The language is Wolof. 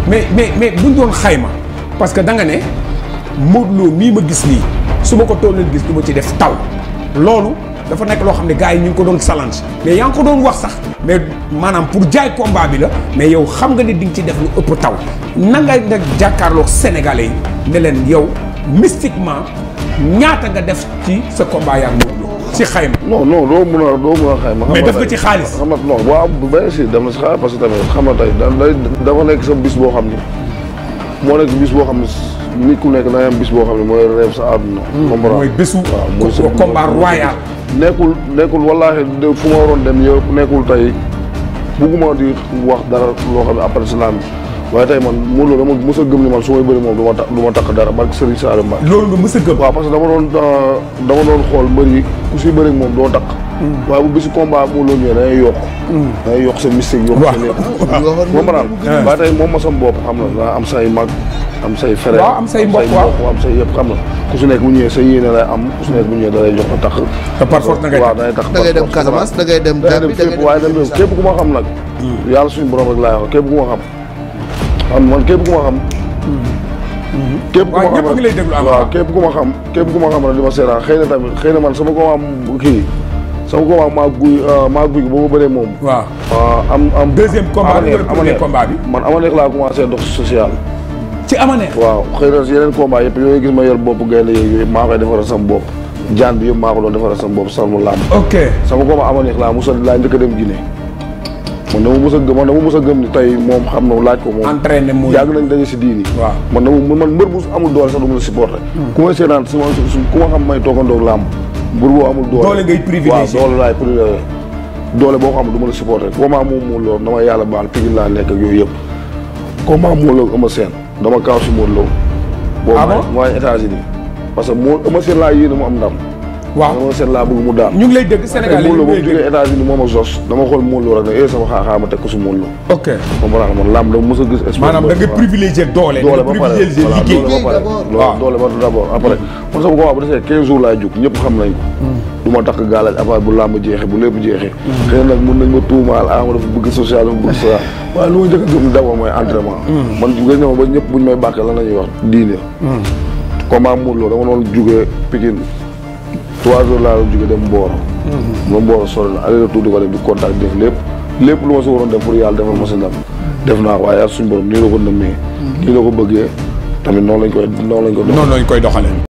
mais buñ doon xayma parce que da nga ne Modou Lo mii ma gis nii su ma ko tollee gis du ma ci def taw loolu dafa nekk loo xam ne gars yi ñu ngi ko doon challenge mais yaa ngi ko doon wax sax mais maanaam pour jaay combat bi la mais yow xam nga ne di nga ci def lu ëpp taw na nga nag jàkkaarloog sénégalais yi ne leen yow mystiquement ñaata nga def ci sa combat yaa ngi Modou Lo ci xayma. non doo mën a xayma. mais def ko ci xaalis. xam nga non waaw benn si def na si xaalis parce que tamit xam nga tey dafa nekk sa bis boo xam ni moo nekk bis boo xam ne nit ku nekk da am bis boo xam ne mooy rêve sa àdduna. mooy bésu. waaw mooy sa combat royal. nekkul wallaahi fu ma waroon dem yëpp nekkul tey bugguma di wax dara loo xam ne après si lamb waaye tey man Modou Lo dama mës a gëm ni man su may bëri moom du ma takk dara barke Serigne Saliou Mbacké. loolu nga mës a gëm. waaw parce que dama doon xool mbër yi ku si bëri moom doo takk. waaye bu bisu combat Modou Lo ñëwee dangay yokk. dangay yokk sa mystique yokk sa nekk. moom maanaam waaye tey moom ma sam bopp xam na daa am say mag am say frère am say mbokk am say yëpp xam na ku si nekk bu ñëwee sa yéene lay am ku si nekk bu ñëwee da lay jox ko takk. te par force da ngay takk da ngay dem Casamance da ngay dem Gambie da ngay dem waaye dem képp ku ma xam nag. yàlla suñu borom rek laay wax képp ku ma xam. man képp ku ma xam. képp ku ma xam ngi lay déglu waaw képp ku ma xam rek di ma seetaan xëy na man sama ko am kii sama ko maa guy ba ma bëree moom. waaw am deuxième combat bi wala premier combat bi. man Amaneex laa commencé dox social. ci Amaneex. waaw xëy na yeneen combat yëpp yooyu gis ma yor bopp gaynde yooyu maa koy defaral sama bopp jaan bi yëpp maa ko doon defaral sama bopp salmu làmb. ok sama combat Amaneex laa njëkk a dem Guinée. man dama mës a gëm ni tey moom xam na laaj ko moom. entraîné mooy yàgg nañ daje si diini. waaw man mbër bu amul doole sax du ma la supporté. ku may seetaan ku ma xam may toogandoog làmb. mbër boo amul doole doole ngay privilégié waaw doole laay privilégié. doole boo xam du ma la supporté comment moom Modou Lo dama yàlla baal Pikine laa nekk ak yooyu yëpp. comment Modou Lo Eumeu Sène dama kaaw si Modou Lo. ah bon boobu mooy États-Unis parce que Eumeu Sène laa yéene mu am ndam. waaw Eumeu Sène laa bëgg mu daan. ñu ngi lay dégg Sénégal yi Modou Lo ba mu jógee États-Unis moom ak Zos dama xool Modou Lo rek ne sama xaaxaa ma teg ko si Modou Lo. ok man làmb dama mës a gis espoir. maanaam da nga privilégié doole. doole ba pare liggéey waaw doole ba d'abord après man sama combat bu desee 15 jours laay jug ñëpp xam nañ ko. du ma takk gaalaaj à part bu làmb jeexee bu lépp jeexee. xëy na nag mën nañ ma tuumaal ama dafa bëgg social dafa bëgg social waaye lu ma njëkk a gëm d'abord mooy entraînement. man jugee ñëw ba ñëpp buñ may bàkkee lan la ñuy wax diine. combat Modou Lo dama doon jugee Pikine 3 jours laa doon jugee dem Mboro. ma Mboro sori na aller retour di ko def di contact def lépp lu ma si waroon def pour yàlla defal ma si ndam def naa ko waaye ak suñu borom nii la ko nëmmee. nii la ko bëggee tamit noonu lañ koy doxalee.